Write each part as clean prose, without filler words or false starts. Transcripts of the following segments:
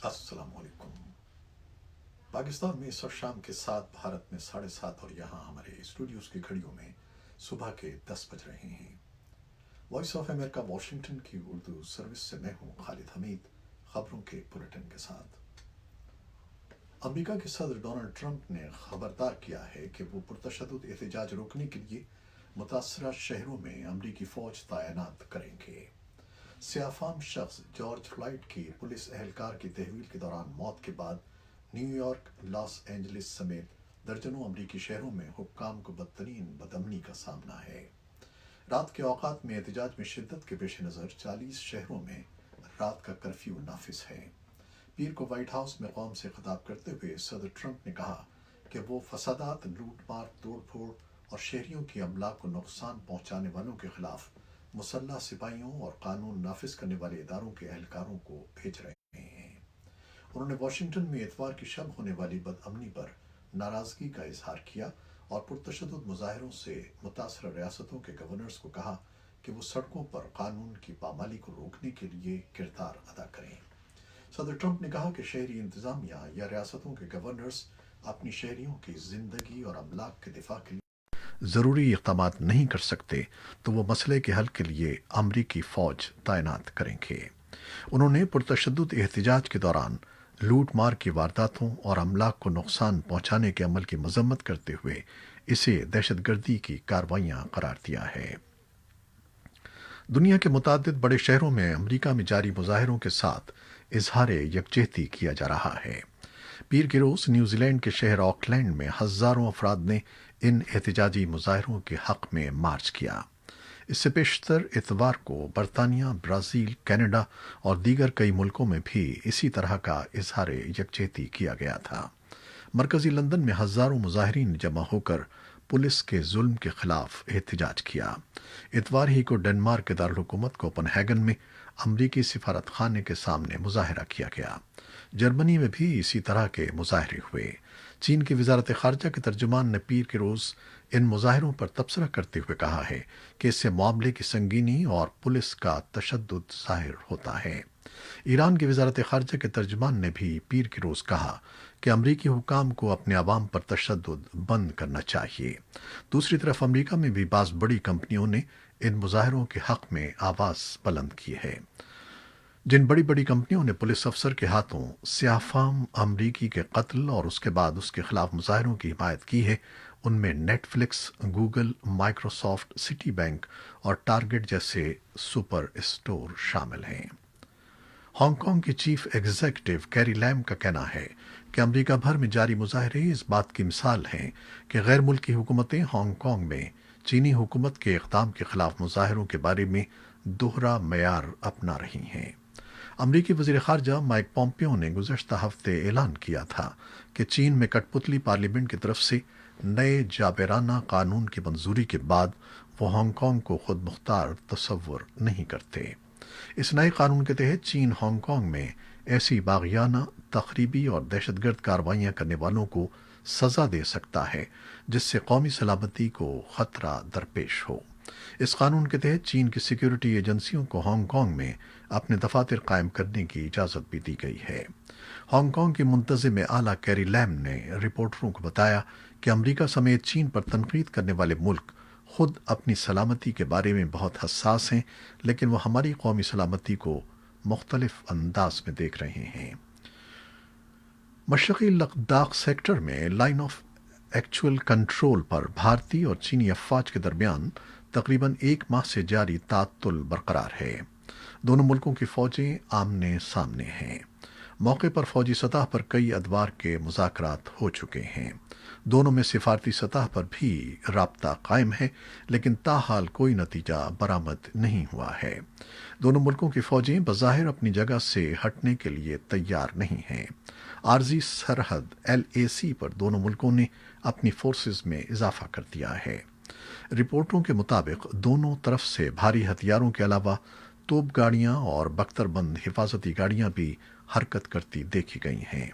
अस्सलाम वालेकुम। पाकिस्तान में इस वक्त शाम के 7, भारत में 7:30 और यहाँ हमारे स्टूडियोज़ की घड़ियों में सुबह के 10 बज रहे हैं। वॉइस ऑफ अमेरिका वाशिंगटन की उर्दू सर्विस से मैं हूँ खालिद हमीद, खबरों के बुलेटिन के साथ। अमेरिका के सदर डोनाल्ड ट्रंप ने खबरदार किया है कि वो पुरतशद्दुद एहतजाज रोकने के लिए मुतासरा शहरों में अमरीकी फ़ौज तैनात करेंगे। सियाफाम शख्स जॉर्ज फ्लॉयड की पुलिस एहलकार की तहवील के दौरान मौत के बाद न्यूयॉर्क, लॉस एंजलिस समेत दर्जनों अमरीकी शहरों में हुक्काम को बदतरीन बदअमनी का सामना है। रात के औकात में एहतजाज में शिद्दत के पेश नज़र 40 शहरों में रात का कर्फ्यू नाफिज है। पीर को व्हाइट हाउस में कौम से खिताब करते हुए सदर ट्रंप ने कहा कि वो फसादात, लूटमार, तोड़फोड़ और शहरियों की अमलाक को नुकसान पहुंचाने वालों के खिलाफ मुसल्लह सिपाहियों और कानून नाफिज करने वाले इदारों के एहलकारों को भेज रहे हैं। उन्होंने वाशिंगटन में इतवार की शब होने वाली बदअमनी पर नाराजगी का इजहार किया और पुरतशद्दुद मुजाहिरों से मुतासरा रियासतों के गवर्नर्स को कहा कि वो सड़कों पर कानून की पामाली को रोकने के लिए किरदार अदा करें। सदर ट्रंप ने कहा कि शहरी इंतजामिया या रियासतों के गवर्नर्स अपनी शहरियों की जिंदगी और अमलाक के दिफा के लिए ज़रूरी इक़दाम नहीं कर सकते तो वो मसले के हल के लिए अमरीकी फ़ौज तैनात करेंगे। उन्होंने पुरतशद्दुद एहतजाज के दौरान लूट मार की वारदातों और अमलाक को नुकसान पहुंचाने के अमल की मजम्मत करते हुए इसे दहशतगर्दी की कार्रवाइयां करार दिया है। दुनिया के मुतादिद बड़े शहरों में अमरीका में जारी मुजाहिरों के साथ इजहार यकजहती किया जा रहा है। पीर के रोज़ न्यूजीलैंड के शहर ऑकलैंड में हज़ारों अफराद ने इन एहतजाजी मुजाहिरों के हक़ में मार्च किया। इससे पेशतर इतवार को बरतानिया, ब्राज़ील, कनाडा और दीगर कई मुल्कों में भी इसी तरह का इजहार यकजहती किया गया था। मरकज़ी लंदन में हज़ारों मुजाहिरीन जमा होकर पुलिस के जुल्म के खिलाफ एहतजाज किया। इतवार ही को डेनमार्क के दारुल-हुकूमत कोपनहेगन में अमरीकी सिफारत खाने के सामने मुजाहिरा किया गया। जर्मनी में भी इसी तरह के मुजाहरे हुए। चीन की वजारत खारजा के तर्जुमान ने पीर के रोज़ इन मुजाहिरों पर तबसरा करते हुए कहा है कि इससे मामले की संगीनी और पुलिस का तशद्दुद ज़ाहिर होता है। ईरान की वजारत खारजा के तर्जुमान ने भी पीर के रोज़ कहा कि अमरीकी हुकाम को अपने अवाम पर तशद्दुद बंद करना चाहिए। दूसरी तरफ अमरीका में भी बाज़ बड़ी कंपनियों ने इन मुजाहिरों के हक़ में आवाज़ बुलंद की है। जिन बड़ी बड़ी कंपनियों ने पुलिस अफसर के हाथों सियाफाम अमरीकी के कत्ल और उसके बाद उसके खिलाफ मुजाहिरों की हिमायत की है, उनमें Netflix, Google, Microsoft, city bank और टारगेट जैसे सुपर स्टोर शामिल हैं। हांगकांग की चीफ एग्जीक्यूटिव कैरी लैम का कहना है कि अमेरिका भर में जारी मुजाहरे इस बात की मिसाल हैं कि गैर मुल्की हुकूमतें हांगकांग में चीनी हुकूमत के इक़दाम के खिलाफ मुजाहरों के बारे में दोहरा मयार अपना रही हैं। अमरीकी वज़ीर ख़ारजा माइक पोम्पियो ने गुज़श्ता हफ्ते ऐलान किया था कि चीन में कठपुतली पार्लियामेंट की तरफ से नए जाबराना कानून की मंजूरी के बाद वो हांगकांग को खुद मुख्तार तस्वुर नहीं करते। इस नए कानून के तहत चीन हांगकांग में ऐसी बाग़ियाना, तख़रीबी और दहशतगर्द कार्रवाइयाँ करने वालों को सज़ा दे सकता है जिससे कौमी सलामती को ख़तरा दरपेश हो। इस कानून के तहत चीन की सिक्योरिटी एजेंसियों को हांगकांग में अपने दफातर कायम करने की इजाज़त भी दी गई है। हांगकांग की मुंतज़िम आला कैरी लैम ने रिपोर्टरों को बताया कि अमरीका समेत चीन पर तनकीद करने वाले मुल्क खुद अपनी सलामती के बारे में बहुत हसास हैं, लेकिन वो हमारी कौमी सलामती को मुख्तलिफ अंदाज में देख रहे हैं। मशरक़ी लद्दाख सेक्टर में लाइन ऑफ एक्चुअल कंट्रोल पर भारतीय और चीनी अफवाज के दरमियान तकरीबन 1 माह से जारी तातुल बरकरार है। दोनों मुल्कों की फ़ौजें आमने सामने हैं। मौके पर फ़ौजी सतह पर कई अदवार के मुज़ाकरात हो चुके हैं। दोनों में सिफारती सतह पर भी राब्ता कायम है, लेकिन ताहाल कोई नतीजा बरामद नहीं हुआ है। दोनों मुल्कों की फ़ौजें बज़ाहिर अपनी जगह से हटने के लिए तैयार नहीं हैं। आर्जी सरहद LAC पर दोनों मुल्कों ने अपनी फोर्सेस में इजाफा कर दिया है। रिपोर्टों के मुताबिक दोनों तरफ से भारी हथियारों के अलावा तोप गाड़ियां और बख्तरबंद हिफाजती गाड़ियां भी हरकत करती देखी गई हैं।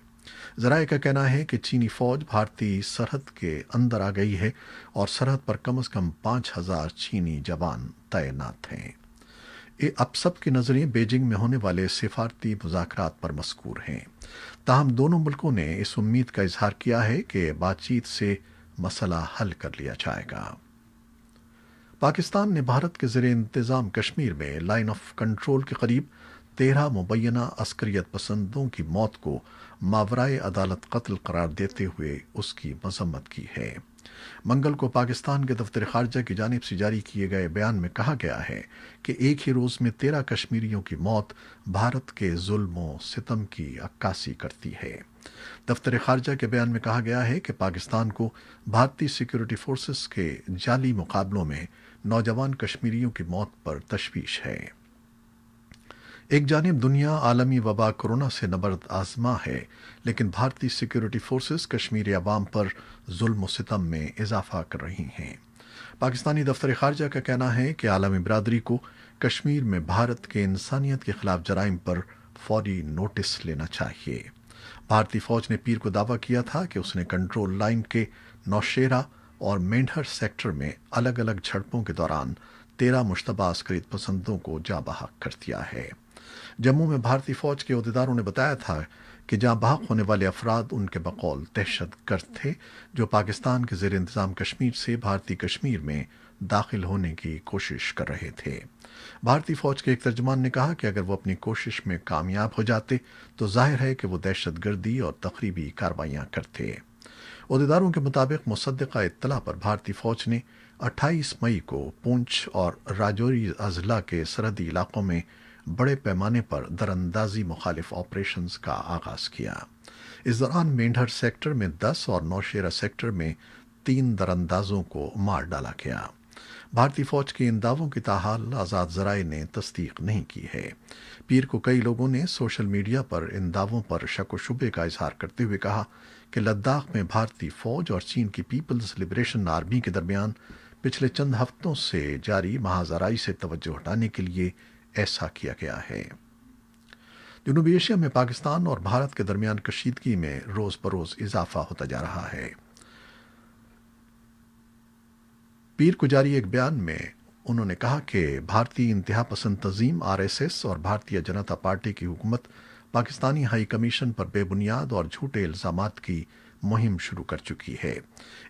ज़राए का कहना है कि चीनी फ़ौज भारतीय सरहद के अंदर आ गई है और सरहद पर कम से कम 5,000 चीनी जवान तैनात हैं। अब सब की नज़रें बीजिंग में होने वाले सिफारती मुज़ाकरात पर मस्कूर हैं। ताहम दोनों मुल्कों ने इस उम्मीद का इजहार किया है कि बातचीत से मसला हल कर लिया जाएगा। पाकिस्तान ने भारत के ज़ेरे इंतज़ाम कश्मीर में लाइन ऑफ कंट्रोल के करीब 13 मुबैना अस्करियत पसंदों की मौत को मावराए अदालत कत्ल करार देते हुए उसकी मजम्मत की है। मंगल को पाकिस्तान के दफ्तर खारजा की जानिब से जारी किए गए बयान में कहा गया है कि एक ही रोज़ में 13 कश्मीरियों की मौत भारत के जुल्म सितम की अक्कासी करती है। दफ्तर खारजा के बयान में कहा गया है कि पाकिस्तान को भारतीय सिक्योरिटी फोर्सेस के जाली मुकाबलों में नौजवान कश्मीरियों की मौत पर तशवीश है। एक जानिब दुनिया आलमी वबा कोरोना से नबर्द आजमा है, लेकिन भारतीय सिक्योरिटी फोर्सेस कश्मीरी अवाम पर जुल्म सितम में इजाफा कर रही हैं। पाकिस्तानी दफ्तर खारजा का कहना है कि आलमी बरादरी को कश्मीर में भारत के इंसानियत के खिलाफ जराइम पर फौरी नोटिस लेना चाहिए। भारतीय फौज ने पीर को दावा किया था कि उसने कंट्रोल लाइन के नौशेरा और मेंढर सेक्टर में अलग अलग झड़पों के दौरान 13 मुश्तबा अस्करियत पसंदों को जाँ बहक कर दिया है। जम्मू में भारतीय फौज के अहदेदारों ने बताया था कि जाँ बहक होने वाले अफराद उनके बकौल दहशत गर्द थे, जो पाकिस्तान के ज़ेर इंतज़ाम कश्मीर से भारतीय कश्मीर में दाखिल होने की कोशिश कर रहे थे। भारतीय फौज के एक तर्जुमान ने कहा कि अगर वो अपनी कोशिश में कामयाब हो जाते तो जाहिर है कि वो दहशत गर्दी और तखरीबी कार्रवाइयाँ करते। अहदेदारों के मुताबिक मुसद्दक़ा इत्तला पर भारतीय फौज ने 28 मई को पूंछ और राजौरी अजला के सरहदी इलाकों में बड़े पैमाने पर दरअंदाजी मुखालिफ ऑपरेशंस का आगाज किया। इस दौरान मेंढर सेक्टर में 10 और नौशेरा सेक्टर में 3 दरअंदाजों को मार डाला गया। भारतीय फौज के इन दावों की ताहाल आज़ाद ज़राए ने तस्दीक नहीं की है। पीर को कई लोगों ने सोशल मीडिया पर इन दावों पर शक व शुबे का इजहार करते हुए कहा कि लद्दाख में भारतीय फौज और चीन की पीपल्स लिबरेशन आर्मी के दरमियान पिछले चंद हफ्तों से जारी महाजराई से तवज्जो हटाने के लिए ऐसा किया गया है। जनूबी एशिया में पाकिस्तान और भारत के दरमियान कशीदगी में रोज बरोज इजाफा होता जा रहा है। पीर को जारी एक बयान में उन्होंने कहा कि भारतीय इंतहा पसंद तंजीम आरएसएस और भारतीय जनता पार्टी की हुकूमत पाकिस्तानी हाई कमीशन पर बेबुनियाद और झूठे इल्जामात की मुहिम शुरू कर चुकी है।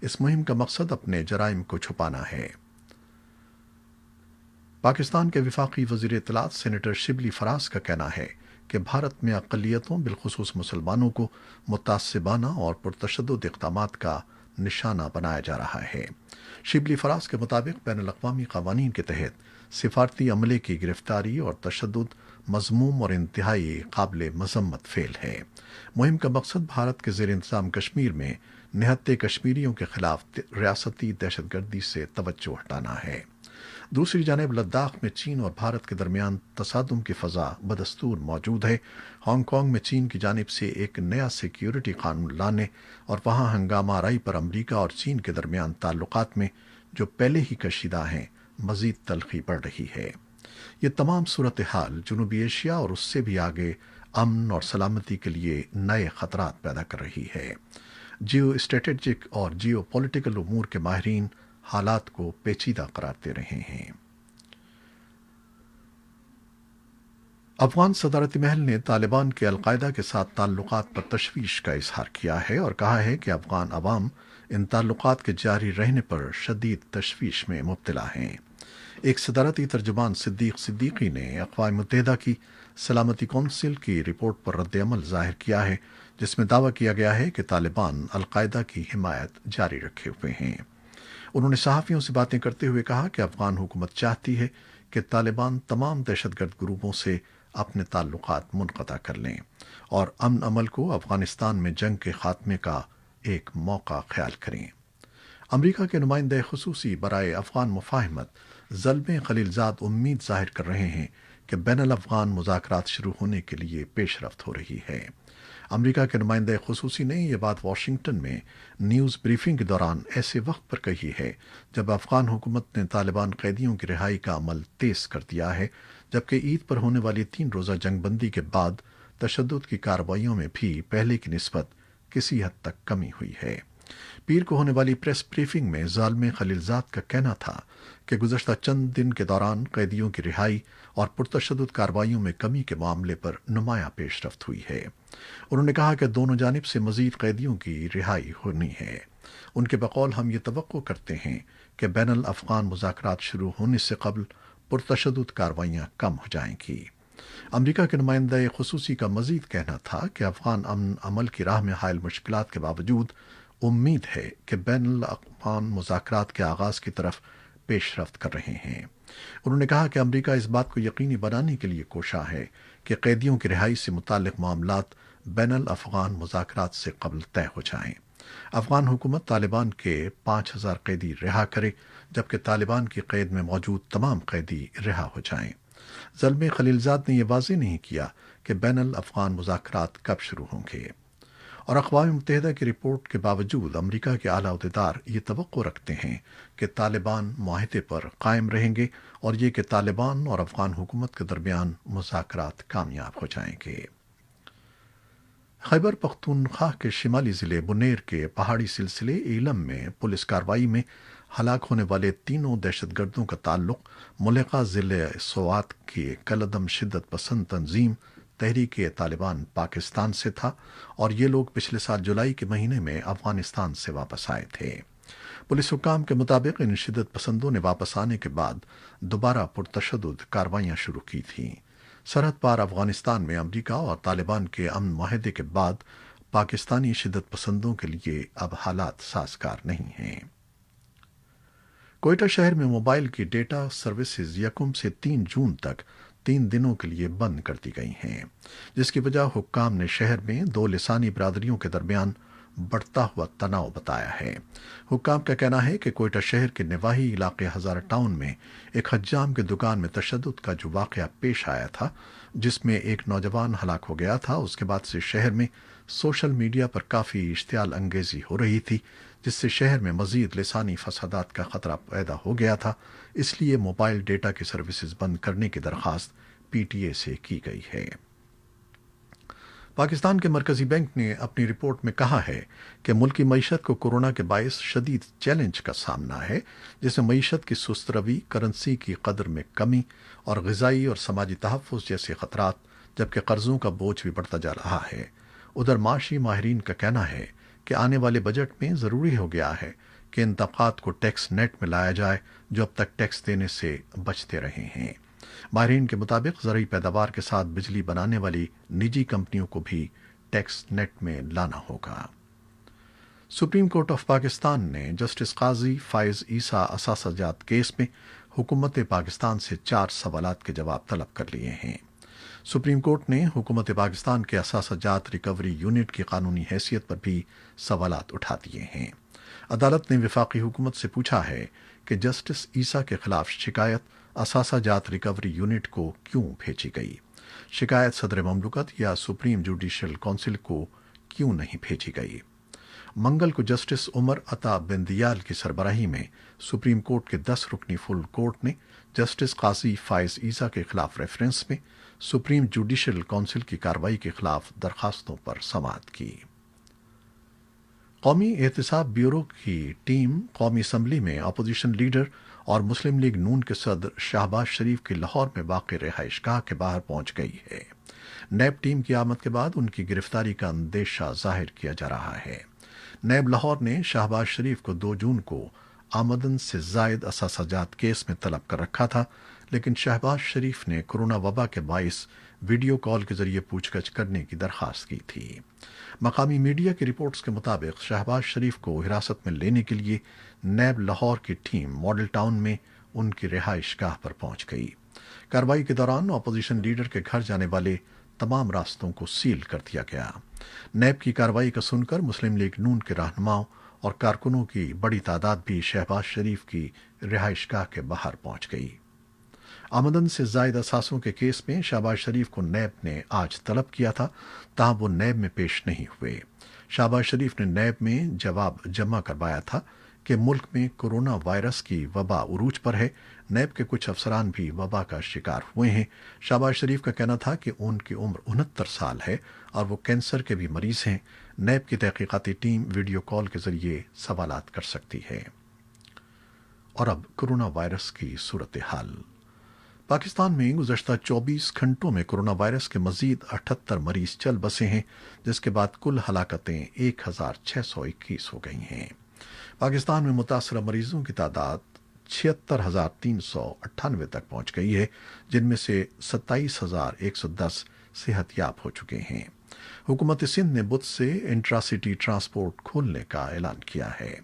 इस मुहिम का मकसद अपने जराइम को छुपाना है। पाकिस्तान के विफाकी वज़ीर इत्तलात सेनेटर शिबली फराज का कहना है कि भारत में अक़लियतों बिलखुसूस मुसलमानों को मुतासिबाना और पुरतशद्दुद इक़दामात का निशाना बनाया जा रहा है। शिबली फराज के मुताबिक बैनुल-अक़वामी क़वानीन के तहत सिफारती अमले की गिरफ्तारी और तशद्दुद मज़मूम और इंतहाई काबिल मज़म्मत फ़ेल है। मुहिम का मकसद भारत के ज़ेर इंतज़ाम कश्मीर में निहत्ते कश्मीरियों के खिलाफ रियासती दहशतगर्दी से तवज्जो हटाना है। दूसरी जानिब लद्दाख में चीन और भारत के दरमियान तसादुम की फ़ज़ा बदस्तूर मौजूद है। हांगकांग में चीन की जानिब से एक नया सिक्योरिटी कानून लाने और वहाँ हंगामा आराई पर अमरीका और चीन के दरमियान ताल्लुकात में जो पहले ही कशीदा हैं मज़ीद तलखी बढ़ रही है। ये तमाम सूरत हाल जनूबी एशिया और उससे भी आगे अमन और सलामती के लिए नए ख़तरात पैदा कर रही है। जियो स्ट्रेटेजिक और जियो पॉलिटिकल उमूर के माहिरीन हालात को पेचीदा करार दे रहे हैं। अफगान सदारती महल ने तालिबान के अलकायदा के साथ ताल्लुकात पर तशवीश का इजहार किया है और कहा है कि अफगान अवाम इन ताल्लुकात के जारी रहने पर शदीद तशवीश में मुब्तला हैं। एक सदारती तर्जुमान सिद्दीक सिद्दीकी ने अक़वाम मुत्तहिदा की सलामती कौंसिल की रिपोर्ट पर रद्द-ए-अमल ज़ाहिर किया है, जिसमें दावा किया गया है कि तालिबान अलकायदा की हिमायत जारी रखे हुए हैं। उन्होंने सहाफ़ियों से बातें करते हुए कहा कि अफ़गान हुकूमत चाहती है कि तालिबान तमाम दहशतगर्द ग्रुपों से अपने ताल्लुकात मुनक़ता कर लें और अमन अमल को अफ़गानिस्तान में जंग के ख़ात्मे का एक मौका ख्याल करें। अमरीका के नुमाइंदे ख़ुसूसी बराए अफ़गान मुफ़ाहमत ज़ल्मे खलीलज़ाद उम्मीद ज़ाहिर कर रहे हैं कि बैनुल अफ़गान मुज़ाकरात शुरू होने के लिए पेशरफ्त हो रही है। अमरीका के नुमाइंदे ख़ुसूसी ने यह बात वाशिंगटन में न्यूज़ ब्रीफिंग के दौरान ऐसे वक्त पर कही है जब अफ़गान हुकूमत ने तालिबान कैदियों की रिहाई का अमल तेज़ कर दिया है, जबकि ईद पर होने वाली 3 रोज़ा जंगबंदी के बाद तशद्दुद की कार्रवाइयों में भी पहले की निस्बत किसी हद तक कमी हुई है। پیر کو ہونے والی پریس بریفنگ میں ظالم خلیلزاد کا کہنا تھا کہ گزشتہ چند دن کے دوران قیدیوں کی رہائی اور پرتشدد کارروائیوں میں کمی کے معاملے پر نمایاں پیش رفت ہوئی ہے۔ انہوں نے کہا کہ دونوں جانب سے مزید قیدیوں کی رہائی ہونی ہے۔ ان کے بقول ہم یہ توقع کرتے ہیں کہ بین الافغان مذاکرات شروع ہونے سے قبل پرتشدد کارروائیاں کم ہو جائیں گی۔ امریکہ کے نمائندہ خصوصی کا مزید کہنا تھا کہ افغان امن عمل کی راہ میں حائل مشکلات کے باوجود امید ہے کہ بین الاقوام مذاکرات کے آغاز کی طرف پیش رفت کر رہے ہیں۔ انہوں نے کہا کہ امریکہ اس بات کو یقینی بنانے کے لیے کوشاں ہے کہ قیدیوں کی رہائی سے متعلق معاملات بین الافغان مذاکرات سے قبل طے ہو جائیں۔ افغان حکومت طالبان کے 5,000 قیدی رہا کرے جبکہ طالبان کی قید میں موجود تمام قیدی رہا ہو جائیں۔ زلمے خلیلزاد نے یہ واضح نہیں کیا کہ بین الافغان مذاکرات کب شروع ہوں گے، اور اقوام متحدہ کی رپورٹ کے باوجود امریکہ کے اعلیٰ عہدیدار یہ توقع رکھتے ہیں کہ طالبان معاہدے پر قائم رہیں گے اور یہ کہ طالبان اور افغان حکومت کے درمیان مذاکرات کامیاب ہو جائیں گے۔ خیبر پختونخوا کے شمالی ضلع بنیر کے پہاڑی سلسلے ایلم میں پولیس کارروائی میں ہلاک ہونے والے تینوں دہشت گردوں کا تعلق ملحقہ ضلع سوات کی کالعدم شدت پسند تنظیم تحریک طالبان پاکستان سے تھا، اور یہ لوگ پچھلے سال جولائی کے مہینے میں افغانستان سے واپس آئے تھے۔ پولیس حکام کے مطابق ان شدت پسندوں نے واپس آنے کے بعد دوبارہ پرتشدد کارروائیاں شروع کی تھیں۔ سرحد پار افغانستان میں امریکہ اور طالبان کے امن معاہدے کے بعد پاکستانی شدت پسندوں کے لیے اب حالات سازگار نہیں ہیں۔ کوئٹہ شہر میں موبائل کی ڈیٹا سروسز 1 سے 3 جون تک 3 دنوں کے لیے بند کر دی گئی ہیں، جس کی وجہ حکام نے شہر میں 2 لسانی برادریوں کے درمیان بڑھتا ہوا تناؤ بتایا ہے۔ حکام کا کہنا ہے کہ کوئٹہ شہر کے نواحی علاقے ہزارہ ٹاؤن میں ایک حجام کی دکان میں تشدد کا جو واقعہ پیش آیا تھا، جس میں ایک نوجوان ہلاک ہو گیا تھا، اس کے بعد سے شہر میں سوشل میڈیا پر کافی اشتعال انگیزی ہو رہی تھی، جس سے شہر میں مزید لسانی فسادات کا خطرہ پیدا ہو گیا تھا۔ اس لیے موبائل ڈیٹا کی سروسز بند کرنے کی درخواست پی ٹی اے سے کی گئی ہے۔ پاکستان کے مرکزی بینک نے اپنی رپورٹ میں کہا ہے کہ ملکی معیشت کو کورونا کے باعث شدید چیلنج کا سامنا ہے، جس میں معیشت کی سست روی، کرنسی کی قدر میں کمی اور غذائی اور سماجی تحفظ جیسے خطرات، جبکہ قرضوں کا بوجھ بھی بڑھتا جا رہا ہے۔ ادھر معاشی ماہرین کا کہنا ہے کہ آنے والے بجٹ میں ضروری ہو گیا ہے کہ ان طبقات کو ٹیکس نیٹ میں لایا جائے جو اب تک ٹیکس دینے سے بچتے رہے ہیں۔ ماہرین کے مطابق زرعی پیداوار کے ساتھ بجلی بنانے والی نجی کمپنیوں کو بھی ٹیکس نیٹ میں لانا ہوگا۔ سپریم کورٹ آف پاکستان نے جسٹس قاضی فائز عیسیٰ اثاثہ جات کیس میں حکومت پاکستان سے 4 سوالات کے جواب طلب کر لیے ہیں۔ سپریم کورٹ نے حکومت پاکستان کے اثاثہ جات ریکوری یونٹ کی قانونی حیثیت پر بھی سوالات اٹھا دیے ہیں۔ عدالت نے وفاقی حکومت سے پوچھا ہے کہ جسٹس عیسیٰ کے خلاف شکایت اثاثہ جات ریکوری یونٹ کو کیوں بھیجی گئی؟ شکایت صدر مملکت یا سپریم جوڈیشل کونسل کو کیوں نہیں بھیجی گئی؟ منگل کو جسٹس عمر عطا بندیال کی سربراہی میں سپریم کورٹ کے 10 رکنی فل کورٹ نے جسٹس قاضی فائز عیسیٰ کے خلاف ریفرنس میں سپریم جوڈیشل کونسل کی کارروائی کے خلاف درخواستوں پر سماعت کی۔ قومی احتساب بیورو کی ٹیم قومی اسمبلی میں اپوزیشن لیڈر اور مسلم لیگ نون کے صدر شہباز شریف کی لاہور میں واقع رہائش گاہ کے باہر پہنچ گئی ہے۔ نیب ٹیم کی آمد کے بعد ان کی گرفتاری کا اندیشہ ظاہر کیا جا رہا ہے۔ نیب لاہور نے شہباز شریف کو 2 جون کو آمدن سے زائد اثاثہ جات کیس میں طلب کر رکھا تھا، لیکن شہباز شریف نے کورونا وبا کے باعث ویڈیو کال کے ذریعے پوچھ گچھ کرنے کی درخواست کی تھی۔ مقامی میڈیا کی رپورٹس کے مطابق شہباز شریف کو حراست میں لینے کے لیے نیب لاہور کی ٹیم ماڈل ٹاؤن میں ان کی رہائش گاہ پر پہنچ گئی۔ کارروائی کے دوران اپوزیشن لیڈر کے گھر جانے والے تمام راستوں کو سیل کر دیا گیا۔ نیب کی کارروائی کا سن کر مسلم لیگ نون کے رہنماؤں اور کارکنوں کی بڑی تعداد بھی شہباز شریف کی رہائش گاہ کے باہر پہنچ گئی۔ آمدن سے زائد اثاثوں کے کیس میں شہباز شریف کو نیب نے آج طلب کیا تھا، تاہم وہ نیب میں پیش نہیں ہوئے۔ شہباز شریف نے نیب میں جواب جمع کروایا تھا۔ کہ ملک میں کورونا وائرس کی وبا عروج پر ہے۔ نیب کے کچھ افسران بھی وبا کا شکار ہوئے ہیں۔ شہباز شریف کا کہنا تھا کہ ان کی عمر 69 سال ہے اور وہ کینسر کے بھی مریض ہیں۔ نیب کی تحقیقاتی ٹیم ویڈیو کال کے ذریعے سوالات کر سکتی ہے۔ اور اب کورونا وائرس کی صورتحال۔ پاکستان میں گزشتہ 24 گھنٹوں میں کورونا وائرس کے مزید 78 مریض چل بسے ہیں، جس کے بعد کل ہلاکتیں 1621 ہو گئی ہیں۔ پاکستان میں متاثرہ مریضوں کی تعداد 76,398 تک پہنچ گئی ہے، جن میں سے 27,110 صحت یاب ہو چکے ہیں۔ حکومت سندھ نے بدھ سے انٹرا سٹی ٹرانسپورٹ کھولنے کا اعلان کیا ہے۔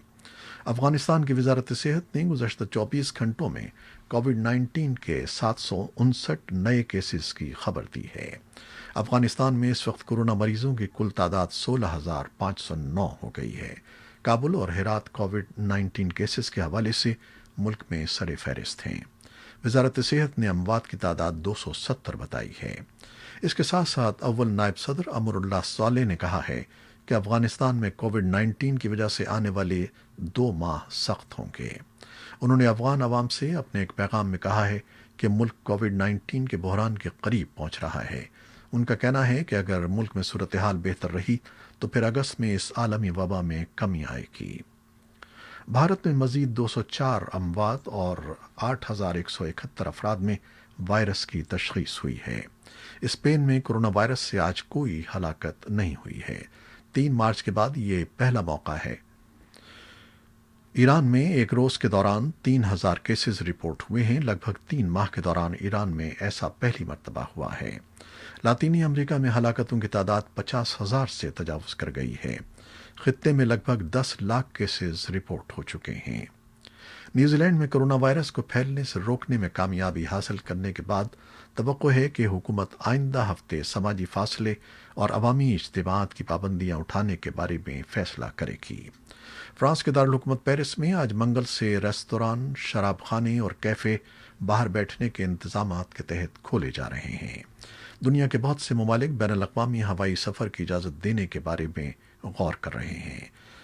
افغانستان کی وزارت صحت نے گزشتہ 24 گھنٹوں میں کووڈ 19 کے 759 نئے کیسز کی خبر دی ہے۔ افغانستان میں اس وقت کورونا مریضوں کی کل تعداد 16,509 ہو گئی ہے۔ کابل اور ہرات کووڈ 19 کیسز کے حوالے سے ملک میں سر فہرست ہیں۔ وزارت صحت نے اموات کی تعداد 270 بتائی ہے۔ اس کے ساتھ ساتھ اول نائب صدر امر اللہ صالح نے کہا ہے کہ افغانستان میں کووڈ 19 کی وجہ سے آنے والے 2 ماہ سخت ہوں گے۔ انہوں نے افغان عوام سے اپنے ایک پیغام میں کہا ہے کہ ملک کووڈ 19 کے بحران کے قریب پہنچ رہا ہے۔ ان کا کہنا ہے کہ اگر ملک میں صورتحال بہتر رہی تو پھر اگست میں اس عالمی وبا میں کمی آئے گی۔ بھارت میں مزید 204 اموات اور 8,171 افراد میں وائرس کی تشخیص ہوئی ہے۔ اسپین میں کورونا وائرس سے آج کوئی ہلاکت نہیں ہوئی ہے۔ 3 مارچ کے بعد یہ پہلا موقع ہے۔ ایران میں ایک روز کے دوران 3,000 کیسز رپورٹ ہوئے ہیں۔ لگ بھگ 3 ماہ کے دوران ایران میں ایسا پہلی مرتبہ ہوا ہے۔ لاطینی امریکہ میں ہلاکتوں کی تعداد 50,000 سے تجاوز کر گئی ہے۔ خطے میں لگ بھگ 10 لاکھ کیسز رپورٹ ہو چکے ہیں۔ نیوزی لینڈ میں کورونا وائرس کو پھیلنے سے روکنے میں کامیابی حاصل کرنے کے بعد توقع ہے کہ حکومت آئندہ ہفتے سماجی فاصلے اور عوامی اجتماعات کی پابندیاں اٹھانے کے بارے میں فیصلہ کرے گی۔ فرانس کے دارالحکومت پیرس میں آج منگل سے ریستوران، شراب خانے اور کیفے باہر بیٹھنے کے انتظامات کے تحت کھولے جا رہے ہیں۔ دنیا کے بہت سے ممالک بین الاقوامی ہوائی سفر کی اجازت دینے کے بارے میں غور کر رہے ہیں۔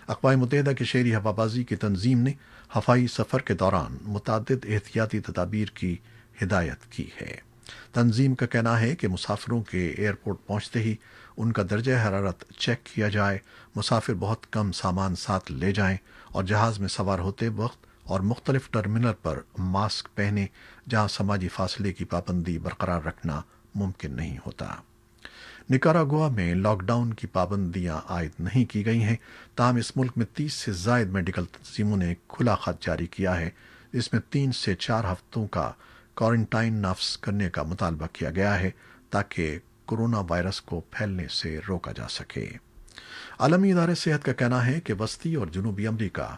اقوام متحدہ کی شہری ہوابازی کی تنظیم نے ہوائی سفر کے دوران متعدد احتیاطی تدابیر کی ہدایت کی ہے۔ تنظیم کا کہنا ہے کہ مسافروں کے ایئرپورٹ پہنچتے ہی ان کا درجہ حرارت چیک کیا جائے، مسافر بہت کم سامان ساتھ لے جائیں اور جہاز میں سوار ہوتے وقت اور مختلف ٹرمینل پر ماسک پہنے جہاں سماجی فاصلے کی پابندی برقرار رکھنا ممکن نہیں ہوتا۔ نکاراگوا میں لاک ڈاؤن کی پابندیاں عائد نہیں کی گئی ہیں، تاہم اس ملک میں 30 سے زائد میڈیکل تنظیموں نے کھلا خط جاری کیا ہے، جس میں 3 سے 4 ہفتوں کا کوارنٹائن نافذ کرنے کا مطالبہ کیا گیا ہے تاکہ کورونا وائرس کو پھیلنے سے روکا جا سکے۔ عالمی ادارے صحت کا کہنا ہے کہ وسطی اور جنوبی امریکہ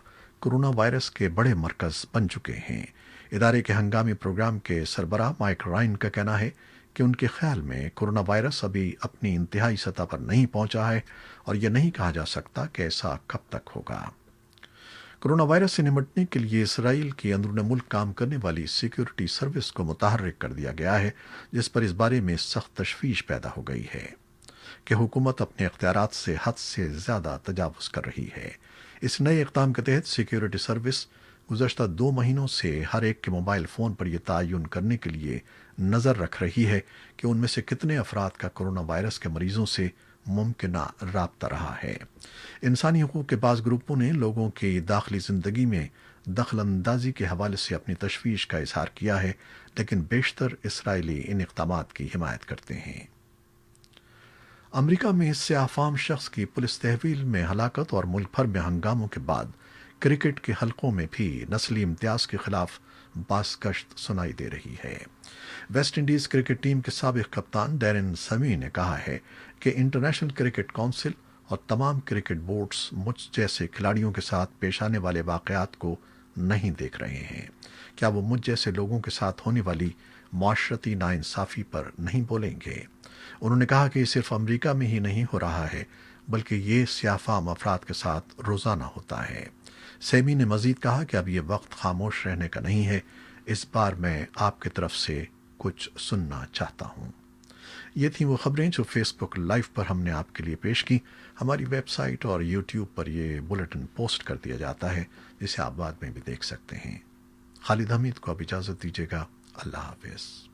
کورونا وائرس کے بڑے مرکز بن چکے ہیں۔ ادارے کے ہنگامی پروگرام کے سربراہ مائک رائن کا کہنا ہے کہ ان کے خیال میں کورونا وائرس ابھی اپنی انتہائی سطح پر نہیں پہنچا ہے اور یہ نہیں کہا جا سکتا کہ ایسا کب تک ہوگا۔ کورونا وائرس سے نمٹنے کے لیے اسرائیل کی اندرون ملک کام کرنے والی سیکیورٹی سروس کو متحرک کر دیا گیا ہے، جس پر اس بارے میں سخت تشویش پیدا ہو گئی ہے کہ حکومت اپنے اختیارات سے حد سے زیادہ تجاوز کر رہی ہے۔ اس نئے اقدام کے تحت سیکیورٹی سروس گزشتہ 2 مہینوں سے ہر ایک کے موبائل فون پر یہ تعین کرنے کے لیے نظر رکھ رہی ہے کہ ان میں سے کتنے افراد کا کورونا وائرس کے مریضوں سے ممکنہ رابطہ رہا ہے۔ انسانی حقوق کے بعض گروپوں نے لوگوں کی داخلی زندگی میں دخل اندازی کے حوالے سے اپنی تشویش کا اظہار کیا ہے، لیکن بیشتر اسرائیلی ان اقدامات کی حمایت کرتے ہیں۔ امریکہ میں سیاہ فام شخص کی پولیس تحویل میں ہلاکت اور ملک بھر میں ہنگاموں کے بعد کرکٹ کے حلقوں میں بھی نسلی امتیاز کے خلاف باس گشت سنائی دے رہی ہے۔ ویسٹ انڈیز کرکٹ ٹیم کے سابق کپتان ڈیرن سمی نے کہا ہے کہ انٹرنیشنل کرکٹ کونسل اور تمام کرکٹ بورڈز مجھ جیسے کھلاڑیوں کے ساتھ پیش آنے والے واقعات کو نہیں دیکھ رہے ہیں۔ کیا وہ مجھ جیسے لوگوں کے ساتھ ہونے والی معاشرتی ناانصافی پر نہیں بولیں گے؟ انہوں نے کہا کہ یہ صرف امریکہ میں ہی نہیں ہو رہا ہے، بلکہ یہ سیاہ فام افراد کے ساتھ روزانہ ہوتا ہے۔ سیمی نے مزید کہا کہ اب یہ وقت خاموش رہنے کا نہیں ہے، اس بار میں آپ کی طرف سے کچھ سننا چاہتا ہوں۔ یہ تھیں وہ خبریں جو فیس بک لائیو پر ہم نے آپ کے لیے پیش کی۔ ہماری ویب سائٹ اور یوٹیوب پر یہ بلیٹن پوسٹ کر دیا جاتا ہے، جسے آپ بعد میں بھی دیکھ سکتے ہیں۔ خالد حمید کو اب اجازت دیجیے گا۔ اللہ حافظ۔